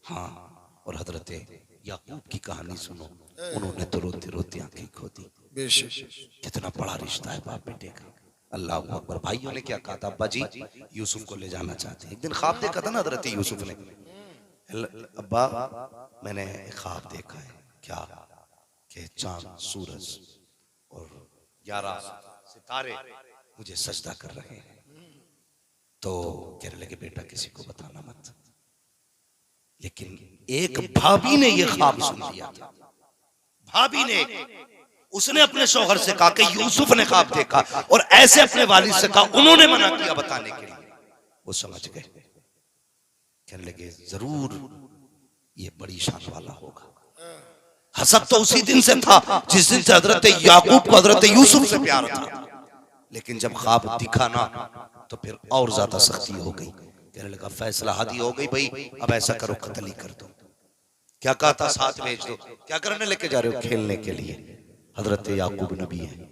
हाँ, और हजरत याकूब की कहानी सुनो, उन्होंने तो रोते रोते आंखें खो दी। कितना बड़ा रिश्ता है बाप बेटे का। अल्लाह अकबर। भाइयों ने क्या कहा था, अब्बा जी यूसुफ को ले जाना चाहते हैं। एक दिन ख्वाब देखा था ना हजरत यूसुफ ने, अब्बा मैंने एक ख्वाब देखा है। क्या? कि चांद सूरज और 11 सितारे मुझे सजदा कर रहे हैं। तो कहने लगे बेटा किसी को बताना मत। लेकिन एक भाभी ने यह ख्वाब सुन लिया था। भाभी ने, उसने अपने शौहर से कहा कि यूसुफ ने ख्वाब देखा, और ऐसे अपने वालिद से कहा, उन्होंने मना किया बताने के लिए। वो समझ गए। कहने लगे जरूर ये बड़ी शान वाला होगा। हसद तो उसी दिन से था जिस दिन से हजरत याकूब को हजरत यूसुफ से प्यार था। लेकिन जब ख्वाब दिखा ना तो फिर और ज्यादा सख्ती हो गई। कहने लगा फैसला हादी हो गई भाई, अब ऐसा करो कत्ल ही कर दो। क्या कहा था? साथ भेज दो। क्या करने लेके जा रहे हो? खेलने के लिए। हजरत याकूब नबी है,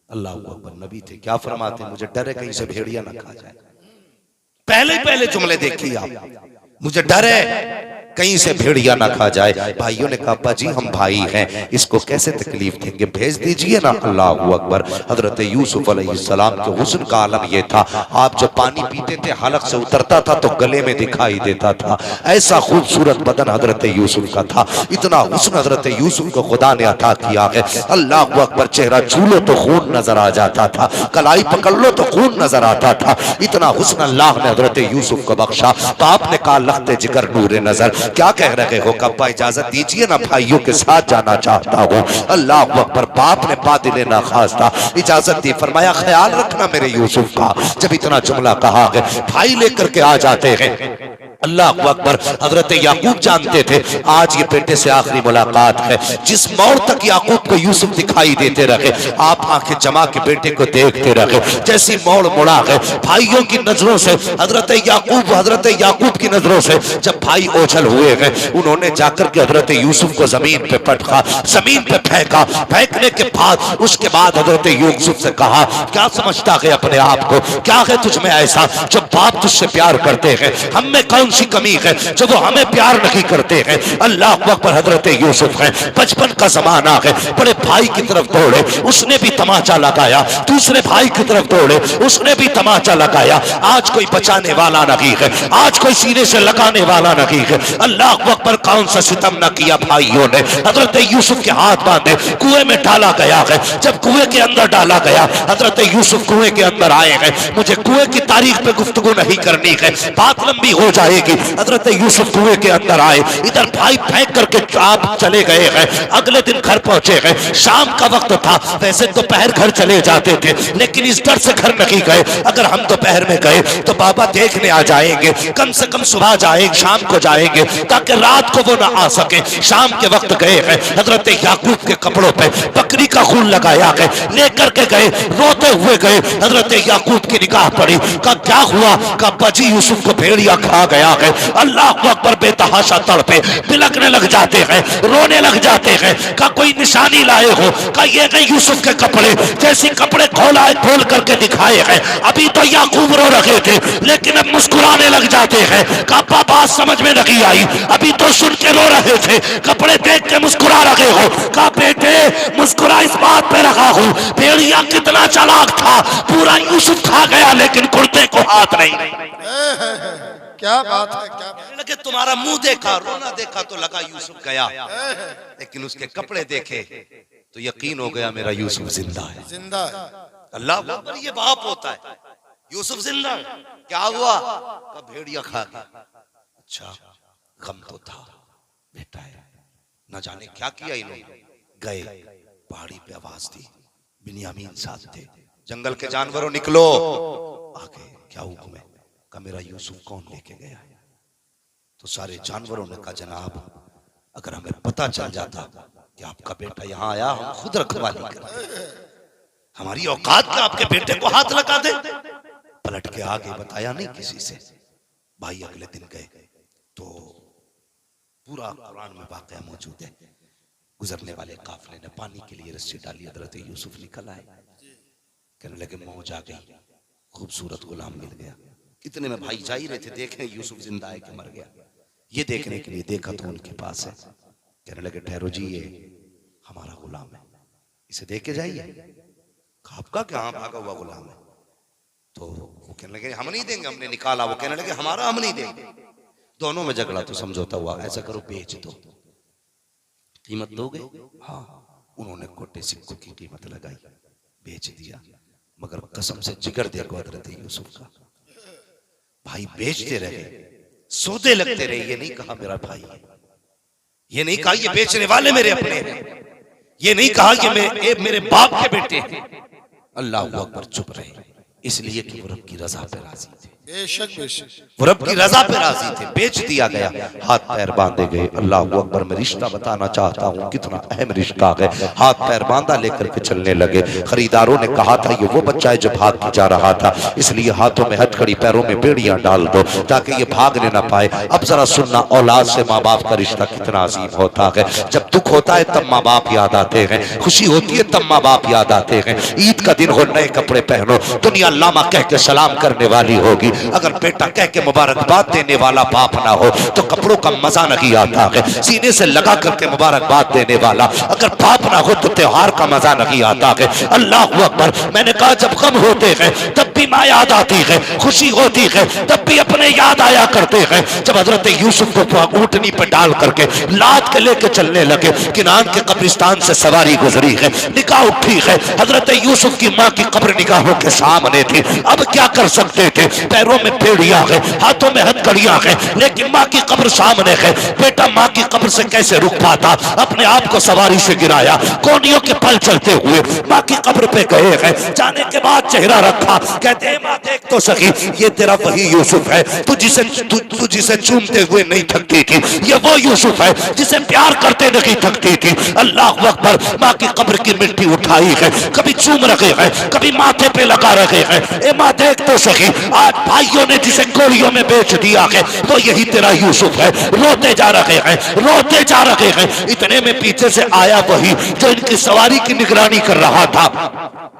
अल्लाह अकबर नबी थे। क्या फरमाते? मुझे डर है कहीं से भेड़िया ना खा जाए। पहले जुमले देखिए आप, मुझे डर है कहीं से भेड़िया ना खा जाए। भाइयों ने कहा अब्बा जी हम भाई हैं, इसको कैसे तकलीफ देंगे, भेज दीजिए ना। अल्लाह अकबर। हजरत यूसुफ अलैहिस्सलाम के हुस्न का आलम यह था, आप जब पानी पीते थे हलक से उतरता था तो गले में दिखाई देता था। ऐसा खूबसूरत बदन हजरत यूसुफ का था। इतना हुस्न हजरत यूसुफ को खुदा ने अता किया है। अल्लाह अकबर। चेहरा छू लो तो खून नजर आ जाता था, कलाई पकड़ लो तो खून नजर आता था। इतना हुस्न अल्लाह ने हजरत यूसुफ को बख्शा। तो आपने कहा लखते जिगर नूरे नजर, क्या कह रहे हो? कब्बा इजाजत दीजिए ना, भाइयों के साथ जाना चाहता हूँ। अल्लाह अकबर। बाप ने बादिले ना खास्ता इजाजत दी, फरमाया ख्याल रखना मेरे यूसुफ का। जब इतना जुमला कहा है, भाई लेकर के आ जाते हैं। अल्लाह अकबर। हजरत याकूब जानते थे आज ये बेटे से आखिरी मुलाकात है। जिस मोड़ तक याकूब को यूसुफ दिखाई देते रहे, आप आंखें जमा के बेटे को देखते रहे। जैसी मोड़ मुड़ा है, भाइयों की नजरों से हजरत याकूब की नजरों से जब भाई ओझल हुए हैं, उन्होंने जाकर के हजरत यूसुफ को जमीन पे पटका, जमीन पे फेंका। फेंकने के बाद उसके बाद हजरत यूसुफ से कहा क्या समझता है अपने आप को, क्या है तुझ में ऐसा जो बाप तुझसे प्यार करते हैं, हम में कौन सी कमी है जो वो हमें प्यार नहीं करते हैं। अल्लाह अकबर। हजरत यूसुफ है, बचपन का जमाना है, बड़े भाई की तरफ दौड़े, उसने भी तमाचा लगाया। दूसरे भाई की तरफ दौड़े, उसने भी तमाचा लगाया। आज कोई बचाने वाला नहीं है, आज कोई सीने से लगाने वाला नहीं है। अल्लाह अकबर। कौन सा सितम न किया भाइयों ने। हजरत यूसुफ के हाथ बांधे कुएं में डाला गया है। जब कुएं के अंदर डाला गया, हजरत यूसुफ कुएं के अंदर आए हैं। मुझे कुएं की तारीख पे गुफ्तगू नहीं करनी है, बात लंबी हो जाएगी। हजरत यूसुफ कुएं के अंदर आए, इधर भाई फेंक करके आप चले गए हैं। अगले दिन घर पहुंचे हैं, शाम का वक्त था। वैसे दोपहर घर चले जाते थे, लेकिन इस डर से घर नहीं गए, अगर हम दोपहर में गए तो बाबा देखने आ जाएंगे। कम से कम सुबह जाएंगे, शाम को जाएंगे, ताकि रात को वो ना आ सके। शाम के वक्त गए हैं, हजरत याकूब के कपड़ों पे बकरी का खून लगाया है, लेकर के गए, रोते हुए गए। हजरत याकूब की निगाह पड़ी, का क्या हुआ? का बजी यूसुफ को भेड़िया खा गया है। अल्लाह अकबर। बेतहाशा तड़पे, बिलकने लग जाते हैं, रोने लग जाते हैं। का कोई निशानी लाए हो? का ये नहीं यूसुफ के कपड़े, जैसे कपड़े खोल करके दिखाए हैं। अभी तो याकूब रो रहे थे, लेकिन अब मुस्कुराने लग जाते हैं। का बात समझ में नहीं आई, अभी तो सुन के रो रहे थे, कपड़े देख के मुस्कुरा रहे हो। का बेटे मुस्कुरा इस बात पे रहा हूं, भेड़िया कितना चालाक था, पूरा यूसुफ खा गया लेकिन कुर्ते को हाथ नहीं। क्या बात है, क्या लगे तुम्हारा मुंह देखा, रोना देखा तो लगा यूसुफ गया, लेकिन उसके कपड़े देखे तो यकीन हो गया मेरा यूसुफ जिंदा है। जिंदा है। अल्लाह अकबर। ये बाप होता है। यूसुफ जिंदा है। क्या हुआ? कब भेड़िया खा गया। अच्छा, गम तो था, बेटा है, न जाने क्या किया इन्होंने। गए, पहाड़ी पे आवाज दी, बिन्यामीन साथ थे, जंगल के जानवरों निकलो। आगे क्या हुक्म है? का मेरा यूसुफ कौन लेके गया है? तो सारे जानवरों ने कहा जनाब अगर हमें पता चल जाता कि आपका बेटा यहाँ आया, हम खुद रखवाली करते, हमारी औकात क्या आपके बेटे को हाथ लगा दे। पलट के आगे बताया नहीं किसी से। भाई अगले दिन गए तो पूरा कुरान में वाकया मौजूद है। गुजरने वाले काफिले ने पानी के लिए रस्सी डाली, हजरत यूसुफ निकल आए, कहने लगे मौज आ गई, खूबसूरत गुलाम मिल गया। इतने में भाई जा ही रहे थे, देखें यूसुफ जिंदा है कि मर गया। ये देखने के लिए देखा तो उनके पास है। कहने लगे ठहरो जी, ये हमारा गुलाम है, इसे देख के जाइए। आपका क्या भागा हुआ गुलाम है? तो वो कहने लगे हम नहीं देंगे, हमने निकाला। वो कहने लगे हमारा हम नहीं देंगे। दोनों में झगड़ा तो समझौता हुआ, ऐसा करो बेच दो, कीमत दोगे? हाँ। उन्होंने कोटे सिक्कों की कीमत लगाई, बेच दिया। मगर कसम से जिगर देखो हजरत यूसुफ का, भाई बेचते रहे, सौदे लगते रहे। ये नहीं कहा मेरा भाई है, ये नहीं कहा ये बेचने वाले मेरे अपने हैं, ये नहीं कहा कि मेरे बाप के बेटे हैं। अल्लाह अकबर, चुप रहे, इसलिए कि वो रब की रजा पे राजी थे। बेशक बेशक, वो रब की रजा पे राजी थे। बेच दिया गया, हाथ पैर बांधे गए। अल्लाह अकबर, मैं रिश्ता बताना चाहता हूँ कितना अहम रिश्ता है। हाथ पैर बांधा लेकर के चलने लगे। खरीदारों ने कहा था ये वो बच्चा है जो भाग के जा रहा था, इसलिए हाथों में हथकड़ी पैरों में बेड़ियां डाल दो ताकि ये भागने ना पाए। अब जरा सुनना, औलाद से माँ बाप का रिश्ता कितना अजीम होता है। जब दुख होता है तब माँ बाप याद आते हैं, खुशी होती है तब माँ बाप याद आते हैं। ईद का दिन हो, नए कपड़े पहनो, दुनिया लामा कह के सलाम करने वाली होगी। अगर बेटा कह के मुबारकबाद देने वाला बाप ना हो तो कपड़ों का मजा नहीं आता है। सीने से लगा करके मुबारकबाद देने वाला अगर बाप ना हो तो त्योहार का मजा नहीं आता है। अल्लाह अकबर, मैंने कहा जब गम होते हैं तब भी माँ याद आती है, खुशी होती है तब भी अपने याद आया करते हैं। जब हजरत यूसुफ को ऊंटनी पे डाल करके लाद के लेके चलने लगे, किनान के कब्रिस्तान से सवारी गुजरी है, निगाह उठी है, हजरत यूसुफ की माँ की कब्र निगाहों के सामने थी। अब क्या कर सकते थे? पैरों में बेड़ियां है, हाथों में हथकड़ियां है, लेकिन माँ की कब्र सामने है। बेटा माँ की कब्र से कैसे रुक पाता? अपने आप को सवारी से गिराया, कोनियों के पल चलते हुए माँ की कब्र पे गए हैं। जाने के बाद चेहरा रखा, कहते हैं माँ देख तो सकी, ये तेरा वही यूसुफ है तू जिसे चूमते हुए नहीं थकती थी, ये वो यूसुफ है जिसे प्यार करते नहीं थकती थी। अल्लाह अकबर, माँ की कब्र की मिट्टी उठाई है, कभी चूम रखे हैं, कभी माथे पे लगा रखे हैं। ए माँ देख तो सकी, आज भाइयों ने जिसे गोलियों में बेच दिया है वो यही तेरा यूसुफ है। रोते जा रहे हैं, रोते जा रहे हैं। इतने में पीछे से आया वही जो इनकी सवारी की निगरानी कर रहा था।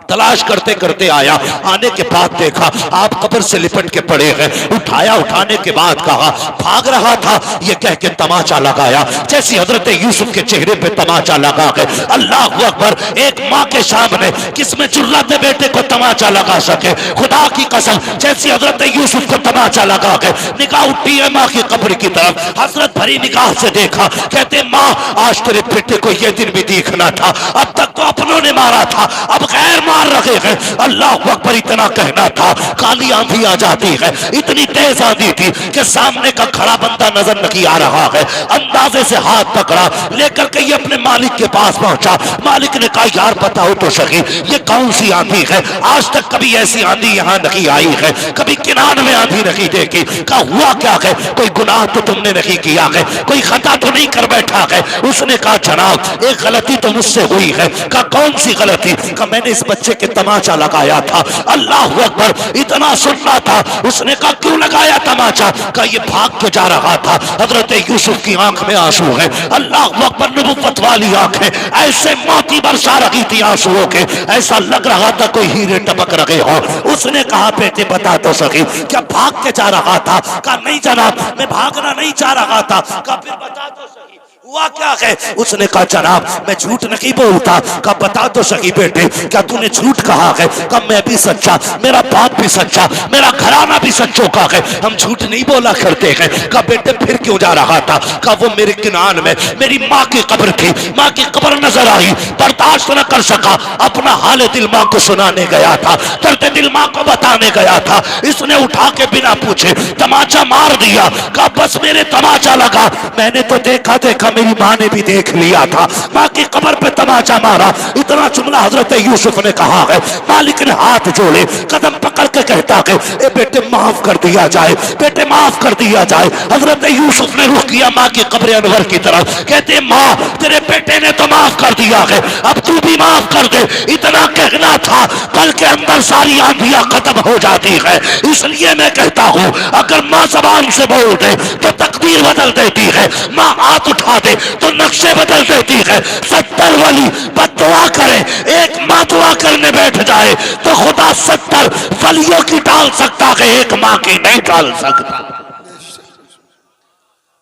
तलाश करते करते आया, आने के बाद देखा आप कब्र से लिपट के पड़े हैं। उठाया, उठाने के बाद कहा भाग रहा था, ये कह के तमाचा लगाया। जैसी हजरत यूसुफ के चेहरे पे तमाचा लगा है, अल्लाह अकबर, एक माँ के सामने किसमें जुर्रत बेटे को तमाचा लगा सके? खुदा की कसम, जैसी हजरत यूसुफ को तमाचा लगा के निगाह उठी है माँ की कब्र की तरफ। हसरत भरी निगाह से देखा, कहते माँ आज तेरे बेटे को यह दिन भी देखना था, अब तक तो अपनों ने मारा था, अब गैर मार रहे हैं। अल्लाह अकबर, इतना कहना था, काली आंधी आ जाती है। इतनी तेज आंधी थी कि सामने का खड़ा बंदा नजर नहीं आ रहा है। अंदाजे से हाथ पकड़ा, लेकर के ये अपने मालिक के पास पहुंचा। मालिक ने कहा यार बताओ तो सही, ये कौन सी आंधी है? आज तक कभी ऐसी आंधी यहाँ नहीं आई है, कभी किनान में आंधी नहीं देखी। कहा हुआ क्या है? कोई गुनाह तो तुमने नहीं किया है, कोई खता तो नहीं कर बैठा है? उसने कहा जनाब एक गलती तो मुझसे हुई है। कहा कौन सी गलती? कहा मैंने इस बच्चे के तमाचा लगाया था। अल्लाह अकबर, इतना सुनना था। उसने कहा क्यों लगाया तमाचा? कहा ये भाग के जा रहा था। हजरत यूसुफ की आंख में आंसू है। अल्लाह अकबर, नबुव्वत वाली आंखें ऐसे मोती बरसा रही थी आंसुओं के, ऐसा लग रहा था कोई हीरे टपक रहे हो। उसने कहा बेटे बता तो सकी, क्या भाग के जा रहा था? कहा नहीं जनाब, मैं भागना नहीं चाह रहा था। कहा फिर बता तो सही हुआ क्या है? उसने कहा जनाब मैं झूठ नहीं बोलता। कहा बता तो सही बेटे, क्या तूने झूठ कहा है? कहा मैं भी सच्चा, मेरा बाप भी सच्चा, मेरा घराना भी सच्चों का है, हम झूठ नहीं बोला करते हैं। कहा बेटे फिर क्यों जा रहा था? कहा वो मेरे किनान में मेरी माँ की कब्र थी, माँ की कब्र नजर आई, बर्दाश्त न कर सका, अपना हाल दिल माँ को सुनाने गया था, दर्द दिल माँ को बताने गया था। इसने उठा के बिना पूछे तमाचा मार दिया। कहा बस मेरे तमाचा लगा, मैंने तो देखा देखा मेरी माँ ने भी देख लिया था, माँ की कब्र पे तमाचा मारा। इतना जुमला हजरत यूसुफ ने कहा है। मालिक ने हाथ जोड़े, कदम पकड़ के कहता है ए बेटे माफ कर दिया जाए, बेटे माफ कर दिया जाए। हजरत यूसुफ ने रुख किया माँ की कब्र अनवर की तरफ, कहते माँ तेरे बेटे ने तो माफ कर दिया है, अब तू भी माफ कर दे। इतना कहना था, कल के अंदर सारी आंधियां खत्म हो जाती है। इसलिए मैं कहता हूँ अगर माँ जबान से बोल दे तो तकदीर बदल देती है, माँ हाथ उठा दे तो नक्शे बदल देती है। 70 वली बद्दुआ करे, एक माँ दुआ करने बैठ जाए तो खुदा 70 वलियों की डाल सकता है, एक माँ की नहीं डाल सकता।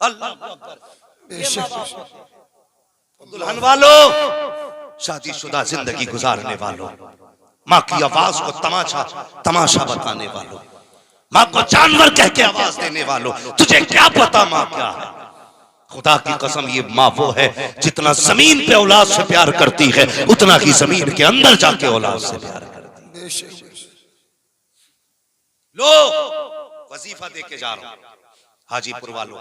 अल्लाह अकबर। ये माँ बाप होते हैं। दुल्हन वालों, शादीशुदा जिंदगी गुजारने वालों, माँ की आवाज को तमाशा बताने वालों, माँ को जानवर कह के आवाज देने वालों, तुझे क्या पता माँ क्या है? खुदा की कसम, ये माँ वो है जितना जमीन पे औलाद से प्यार करती है उतना ही जमीन के अंदर जाके औलाद से प्यार करती है। लो वजीफा दे के जा रहा हूं हाजीपुर वालों,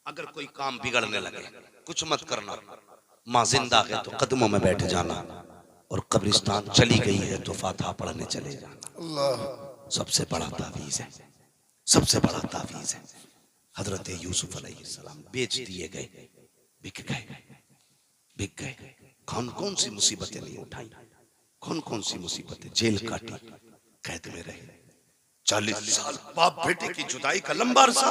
अगर कोई काम बिगड़ने लगे कुछ मत करना, माँ जिंदा है तो कदमों में बैठ जाना, और कब्रिस्तान चली गई है तो फातिहा पढ़ने चले जाना। सबसे बड़ा तावीज है, सबसे बड़ा तावीज है। हजरत यूसुफ अलैहिस्सलाम बेच दिए गए, बिक गए। कौन कौन सी मुसीबतें नहीं उठाई, कौन कौन सी मुसीबतें, जेल काटी, कैद में रहे 40 साल, बाप बेटे की जुदाई का लंबा अरसा,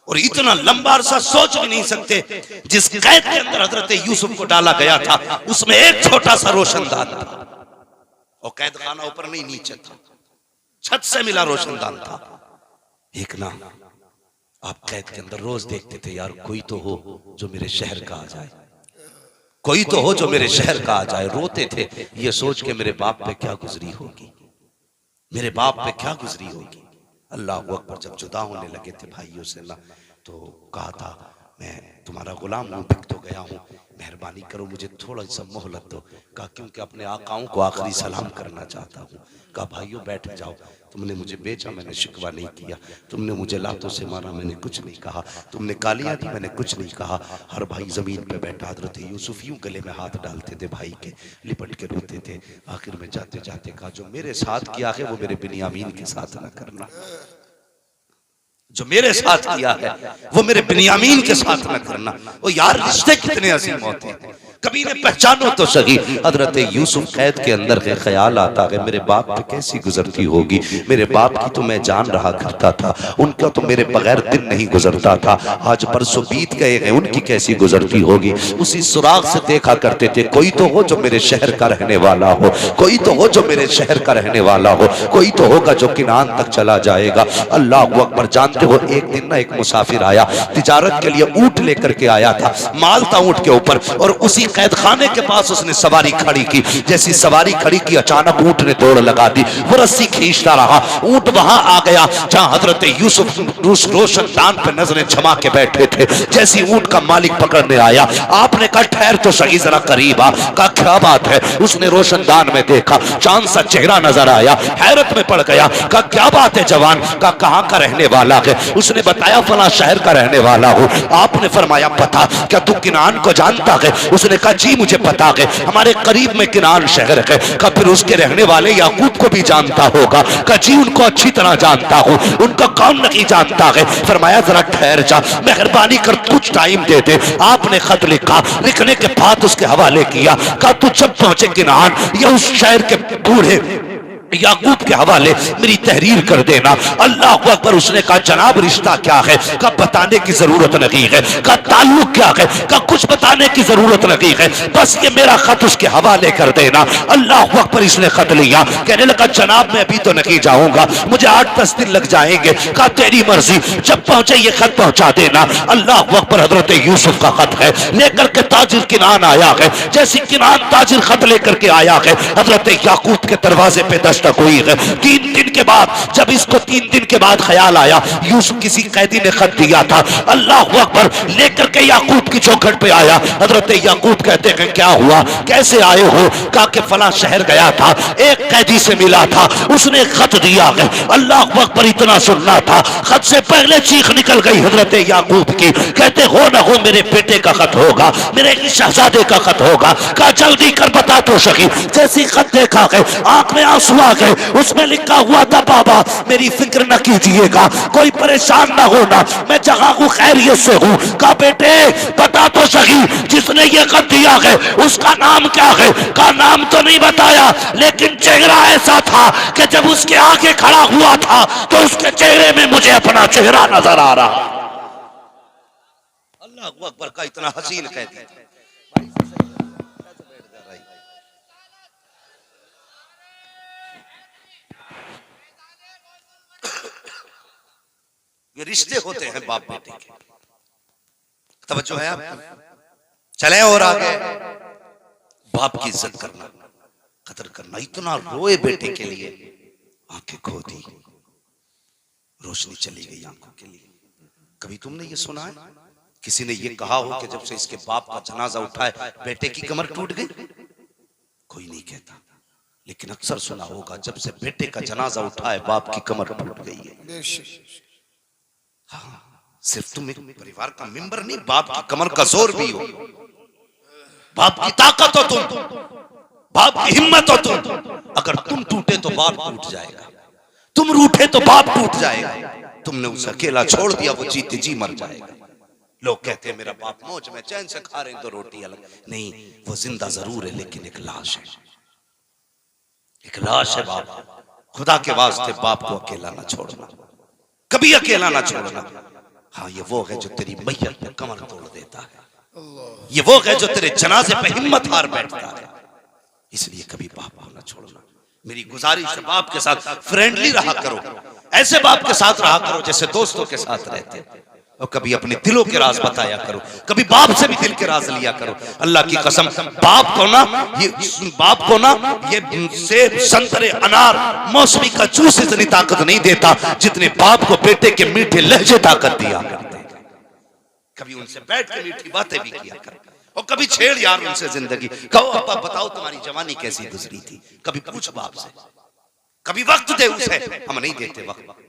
और इतना लंबा अरसा सोच भी नहीं सकते। जिस कैद के अंदर हजरत यूसुफ को डाला गया था उसमें एक छोटा सा रोशनदान था, और कैद खाना ऊपर नहीं नीचे था, छत से मिला रोशनदान था। एक ना आप कैद के अंदर रोज देखते थे, यार कोई तो हो जो मेरे शहर का आ जाए, कोई तो हो जो मेरे शहर का आ जाए। रोते थे ये सोच के मेरे बाप पे क्या गुजरी होगी, मेरे बाप पे क्या गुजरी होगी। अल्लाह अकबर। जब जुदा होने लगे थे भाइयों से ना, तो कहा था मैं तुम्हारा गुलाम हूँ, बिक तो गया हूँ, मेहरबानी करो मुझे थोड़ा सा मोहलत दो। कहा क्योंकि अपने आकाओं को आखिरी सलाम करना चाहता हूँ। कहा भाइयों बैठ जाओ, तुमने मुझे बेचा मैंने शिकवा नहीं किया, तुमने मुझे लातों से मारा मैंने कुछ नहीं कहा, तुमने गालियां दी मैंने कुछ नहीं कहा। हर भाई जमीन पे बैठा, हजरत यूसुफ यूं गले में हाथ डालते थे भाई के, लिपट के रोते थे। आखिर में जाते जाते कहा जो मेरे साथ किया है वो मेरे बिन्यामीन के साथ ना करना, जो मेरे साथ किया है वो मेरे बिन्यामीन के साथ न करना। वो यार रिश्ते कितने अजीम होते हैं, कभी ने पहचानो तो सही। हजरत यूसुफ कैद के अंदर के ख्याल आता है मेरे बाप पे कैसी गुजरती होगी, मेरे बाप की तो मैं जान रहा करता था, उनका तो मेरे बगैर दिन नहीं गुजरता था, आज परसों बीत गए हैं उनकी कैसी गुजरती होगी। उसी सुराग से देखा करते थे कोई तो हो जो मेरे शहर का रहने वाला हो, कोई तो हो जो मेरे शहर का रहने वाला हो, कोई तो होगा जो किनान तक चला जाएगा। अल्लाह अकबर। जानते हो एक दिन ना एक मुसाफिर आया, तिजारत के लिए ऊंट लेकर के आया था, माल था ऊंट के ऊपर, और उसी कैद खाने के पास उसने सवारी खड़ी की। जैसी सवारी खड़ी की अचानक ऊंट ने दौड़ लगा दी, वो रस्सी खींचता रहा, ऊंट वहां आ गया जहां हजरत यूसुफ रोशनदान पे नजरें जमा के बैठे थे। जैसी ऊंट का मालिक पकड़ने आया, आपने कहा ठहर तो सही जरा करीब आ। कहा क्या बात है? उसने रोशनदान में देखा, चांद सा चेहरा नजर आया, हैरत में पड़ गया। कहा क्या बात है जवान? कहा कहां का रहने वाला है? उसने बताया फला शहर का रहने वाला हूं। आपने फरमाया पता, क्या तू किनान को जानता है? उसने कहा जी मुझे पता है, हमारे करीब में किनान शहर है। कहा फिर उसके रहने वाले याकूब को भी जानता होगा? कहा जी उनको अच्छी तरह जानता हूं, उनको कौन नहीं जानता है? फरमाया जरा ठहर जा, मेहरबानी कर कुछ टाइम दे दे। आपने खत लिखा, लिखने के बाद उसके हवाले किया। कहा तू जब पहुंचे किनान या उस शहर के बूढ़े याकूब के हवाले मेरी तहरीर कर देना। अल्लाह अकबर। उसने कहा जनाब रिश्ता क्या है? कहा बताने की जरूरत नहीं है। कहा ताल्लुक क्या है? कहा कुछ बताने की जरूरत नहीं है, बस ये मेरा खत उसके हवाले कर देना। अल्लाह अकबर। इसने खत लिया, कहने लगा जनाब मैं अभी तो नहीं जाऊंगा, मुझे 8-10 दिन लग जाएंगे। कहा तेरी मर्जी, जब पहुंचे ये खत पहुंचा देना। अल्लाह अकबर। हजरत यूसुफ का खत है, लेकर के ताजिर किनान आया है। जैसे किनान ताजिर खत लेकर के आया है, हजरत याकूब के दरवाजे पे दस्तक हुई है। 3 दिन के बाद, जब इसको 3 दिन के बाद ख्याल आया यूसुफ किसी कैदी ने खत दिया था, अल्लाह अकबर, लेकर के याकूब की चौखट पे आया। हजरत याकूब कहते हैं क्या हुआ, कैसे आए हो? कहा कि फला शहर गया था, एक कैदी से मिला था, उसने खत दिया है। अल्लाह अकबर। इतना सुनना था, खत से पहले चीख निकल गई हजरत याकूब की, कहते हो ना हो मेरे बेटे का खत होगा, मेरे शहजादे का खत होगा। कहा जल्दी कर बता तो सही। जैसी खत देखा है आंख में आंसू आ गए, उसमें लिखा हुआ था बाबा मेरी फिक्र न कीजिएगा, कोई परेशान ना होना, मैं जगह हूं खैरियत से हूं। कहा बेटे बता तो सही, जिसने ये खत दिया है उसका नाम क्या है? का नाम तो नहीं बताया, लेकिन चेहरा ऐसा था कि जब उसके आगे खड़ा हुआ था तो उसके चेहरे में मुझे अपना चेहरा नजर आ रहा। अल्लाह अकबर। का इतना हसीन कहती ये रिश्ते होते हैं बाप बेटे के। तवज्जो है आप? चले और आगे। बाप की इज्जत करना, कदर करना। इतना रोए बेटे के लिए, आंखें खो दी, रोशनी चली गई आंखों के लिए। कभी तुमने ये सुना है किसी ने ये कहा हो कि जब से इसके बाप का जनाजा उठा है बेटे की कमर टूट गई? कोई नहीं कहता, लेकिन अक्सर सुना होगा जब से बेटे का जनाजा उठा है बाप की कमर टूट गई है। हाँ, सिर्फ तुम एक परिवार का मेंबर नहीं, बाप की कमर का जोर भी हो, बाप की ताकत हो तुम, बाप की हिम्मत हो तुम। अगर तुम टूटे तो बाप टूट जाएगा, तुम रूठे तो बाप टूट जाएगा। तुमने उसे अकेला छोड़ दिया, वो जीते जी मर जाएगा। लोग कहते हैं मेरा बाप मौज में चैन से खा रहे हैं तो रोटी अलग नहीं, वो जिंदा जरूर है लेकिन एक लाश है, एक लाश है बाप। खुदा के वास्ते बाप को अकेला ना छोड़ना, कभी अकेला ना छोड़ना। हाँ, ये वो है जो तेरी मैयत पे कमर तोड़ देता है, ये वो है जो तेरे जनाजे पे हिम्मत हार बैठता है। इसलिए कभी बाप को ना छोड़ना। मेरी गुजारिश है बाप के साथ फ्रेंडली रहा करो, ऐसे बाप के साथ रहा करो जैसे दोस्तों के साथ रहते, और कभी अपने दिलों के राज बताया करो, कभी बाप से भी दिल के राज लिया करो। अल्लाह की कसम, बाप को ना ये सेब, संतरे, अनार, मौसमी का जूस इतनी ताकत नहीं देता जितने बाप को बेटे के मीठे लहजे ताकत दिया करते। कभी उनसे बैठ के मीठी बातें भी किया कर, और कभी छेड़ यार उनसे जिंदगी। कहो अब्बा बताओ तुम्हारी जवानी कैसी गुजरी थी, कभी पूछ बाप से, कभी वक्त दे उसे। हम नहीं देते वक्त।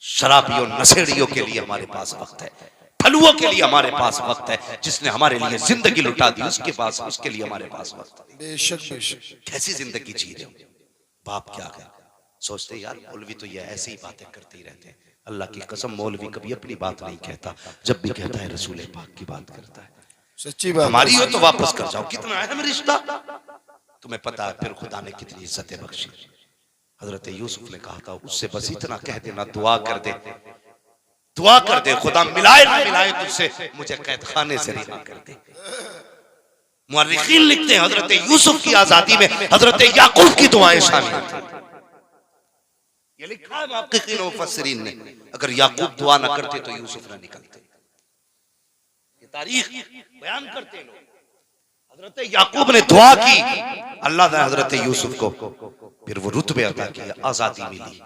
शराबियों, नशेड़ियों के लिए हमारे पास वक्त है, फलुओं के लिए हमारे पास वक्त है, जिसने हमारे लिए जिंदगी लुटा दी उसके पास, उसके लिए हमारे पास वक्त है। बेशक बेशक। कैसी जिंदगी जी रहे हो, बाप क्या है सोचते यार मौलवी तो ये ऐसी ही बातें करते ही रहते हैं। अल्लाह की कसम मौलवी कभी अपनी बात नहीं कहता, जब भी कहता है रसूल पाक की बात करता है। सच्ची बात हमारी हो तो वापस कर जाओ, कितना अहम रिश्ता। तुम्हें पता है फिर खुदा ने कितनी इज्जतें बख्शी। हजरत यूसुफ ने कहा था उससे बस इतना कह देना, दुआ कर दे, दुआ कर दे, खुदा मिलाए ना मिलाए तुझसे, मुझे कैद खाने से रिहा कर दे। मुअर्रिखीन लिखते हैं हजरत यूसुफ की आजादी में हजरत याकूब की दुआएं शामिल थी। ये लिखा है मुहक्किकीन और मुफस्सिरीन ने, अगर याकूब दुआ न करते तो यूसुफ न निकलते। ये तारीख बयान करते हैं लोग। हजरत याकूब ने दुआ की, अल्लाह ने हजरत यूसुफ को फिर वो रुतबे अता किया, आजादी मिली।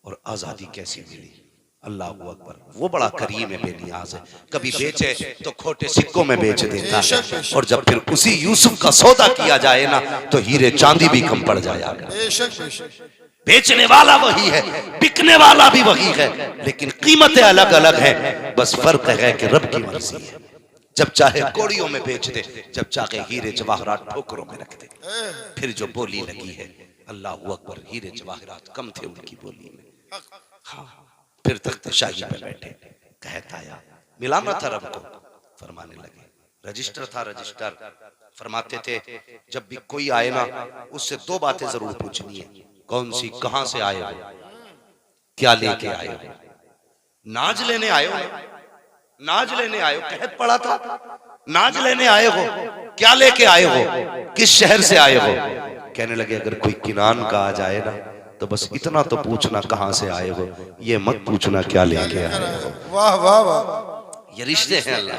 और आजादी कैसी मिली, अल्लाह अकबर, वो बड़ा करीम है, बेनियाज है। कभी बेचे तो खोटे सिक्कों में बेच देता है, और जब फिर उसी यूसुफ का सौदा किया जाए ना तो हीरे चांदी भी कम पड़ जाया। बेचने वाला वही है, बिकने वाला भी वही है, लेकिन कीमतें अलग अलग हैं। बस फर्क है कि रब की मर्जी है, जब चाहे कौड़ियों में बेच दे, जब चाहे हीरे जवाहरात ठोकरों में रख दे। फिर जो बोली लगी है, अल्लाह अकबर, हीरे जवाहरात कम थे उनकी बोली में। हाँ, फिर तख्त शाही पे बैठे, कहता आया, मिलाना था रब को, फरमाने लगे। रजिस्टर था, रजिस्टर फरमाते थे जब भी कोई आए ना उससे दो बातें जरूर पूछनी है। कौन सी? कहां से आए हो, क्या लेके आए हो। नाज लेने आए हो, नाज लेने आए हो, कहत पड़ा था नाज लेने आए हो, क्या लेके आए हो, किस शहर से आए हो। कहने लगे अगर कोई किनान का आ जाए ना तो बस इतना तो पूछना कहां से आए हो, ये मत पूछना क्या लेके आए हो। वाह वाह वाह, ये रिश्ते हैं अल्लाह।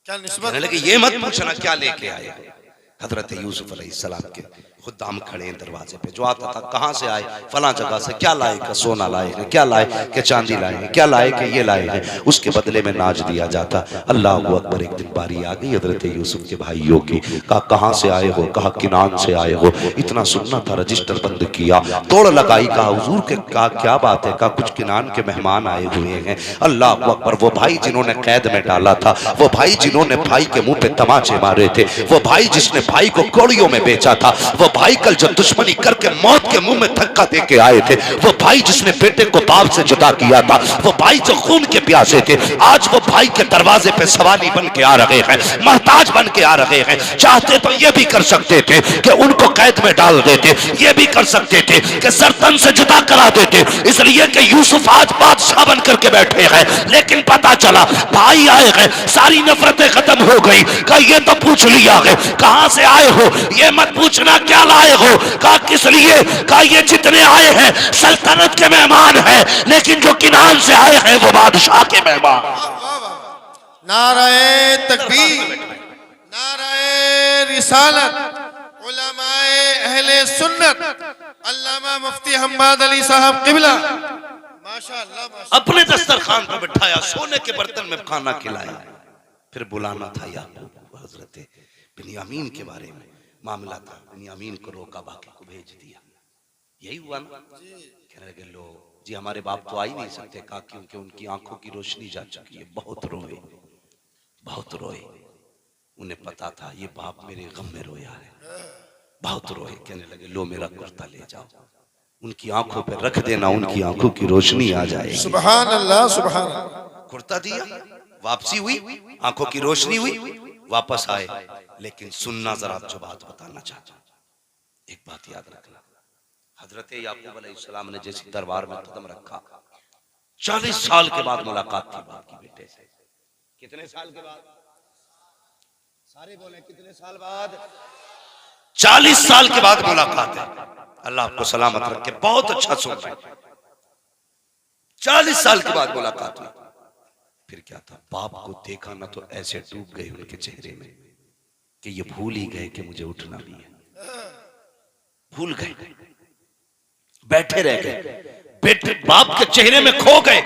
क्या निस्बत। कहने लगे ये मत पूछना क्या लेके आए हो। हजरत यूसुफ अलैहिस्सलाम के खुदाम खड़े हैं दरवाजे पे, जो आता था कहां से आए, फला जगह से, क्या लाए का सोना लाए हैं, क्या लाए कि चांदी लाए हैं, क्या लाए कि ये लाए हैं। उसके बदले में नाज दिया जाता। अल्लाह अकबर, एक दिन बारी आ गई हजरत यूसुफ के भाइयों की। कहा कहां से आए हो, कहा किनान से आए हो। इतना सुनना था, रजिस्टर बंद किया, तोड़ लगाई, कहा हुजूर के, कहा क्या बात है, कहा कुछ किनान के मेहमान आए हुए हैं। अल्लाह अकबर, वो भाई जिन्होंने कैद में डाला था, वो भाई जिन्होंने भाई के मुंह पे तमाचे मारे थे, वो भाई जिसने भाई को कौड़ियों में बेचा था, वो भाई कल जब दुश्मनी करके मौत के मुंह में धक्का दे के आए थे, वो भाई जिसने बेटे को बाप से जुदा किया था, वो भाई जो खून के प्यासे थे, आज वो भाई के दरवाजे पे सवाली बन के आ रहे हैं, मोहताज बन के आ रहे हैं। चाहते तो ये भी कर सकते थे कि उनको कैद में डाल देते, ये भी कर सकते थे कि सरतन से जुदा करा देते, इसलिए कि यूसुफ आज बादशाह बन करके बैठे हैं। लेकिन पता चला भाई आए हैं, सारी नफरतें खत्म हो गई। कहा ये तो पूछ लिया है कहां से आए हो, ये मत पूछना क्या क्या लाए हो? कहा किस लिए? कहा ये जितने आए हैं सल्तनत के मेहमान हैं, लेकिन जो किनान से आए हैं वो बादशाह के मेहमान। नाराए तकबीर, नाराए रिसालत, उलमाए अहले सुन्नत, अल्लामा मुफ्ती हम्माद अली साहब किबला, माशाअल्लाह माशाअल्लाह। अपने दस्तरखान पर बिठाया, सोने के बर्तन में खाना खिलाया। फिर बुलाना था याकूब हजरत बिन्यामीन के बारे में मामला था। बिन्यामीन को रोका, बाकी को भेज दिया। यही हुआ ना? कहने लगे लो जी हमारे बाप तो आ ही नहीं सकते। कहा क्योंकि उनकी आंखों की रोशनी जा चुकी है। बहुत रोए, बहुत रोए। उन्हें पता था ये बाप मेरे गम में रोया है, बहुत रोए। कहने लगे लो मेरा कुर्ता ले जाओ, उनकी आंखों पे रख देना, उनकी आंखों की रोशनी आ जाएगी। सुभान अल्लाह, सुभान अल्लाह। कुर्ता दिया, वापसी हुई, आंखों की रोशनी हुई, वापस आए। लेकिन सुनना जरा जो बात बताना चाहता हूं, एक बात याद रखना। हजरत याकूब अलैहिस्सलाम ने जैसे दरबार में कदम रखा, 40 साल के बाद मुलाकात थी बाप की बेटे से। कितने साल के बाद? सारे बोले कितने साल बाद? 40 साल के बाद मुलाकात है। अल्लाह आपको सलामत रखे। बहुत अच्छा सुन रहे। 40 साल के बाद मुलाकात हुई। फिर क्या था? बाप को देखा ना तो ऐसे डूब गए उनके चेहरे में कि ये भूल ही गए कि मुझे उठना भी है। भूल गए, बैठे रह गए, बेटे बाप के चेहरे में खो गए।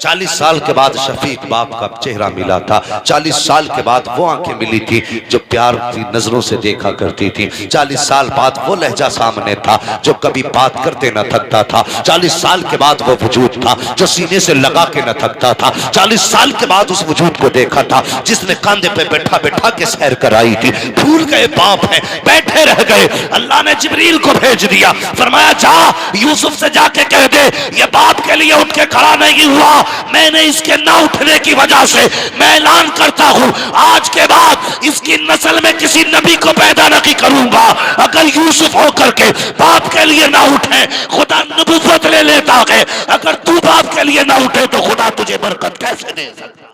40 साल के बाद शफीक बाप का चेहरा मिला था। 40 साल के बाद वो आंखें मिली थी जो प्यार की नजरों से देखा करती थी। 40 साल बाद वो लहजा सामने था जो कभी बात करते न थकता था। 40 साल के बाद वो वजूद था जो सीने से लगा के न थकता था। 40 साल के बाद उस वजूद को देखा था जिसने कंधे पे बैठा बैठा के सैर कराई थी। भूल गए बाप है, बैठे रह गए। अल्लाह ने जिब्रील को भेज दिया, फरमाया जा यूसुफ से जाके कह दे ये बाप के लिए उठ के खड़ा नहीं हुआ, मैंने इसके ना उठने की वजह से मैं ऐलान करता हूं आज के बाद इसकी नस्ल में किसी नबी को पैदा नहीं करूंगा। अगर यूसुफ होकर के बाप के लिए ना उठे खुदा नबूवत ले लेता है, अगर तू बाप के लिए ना उठे तो खुदा तुझे बरकत कैसे दे सकता?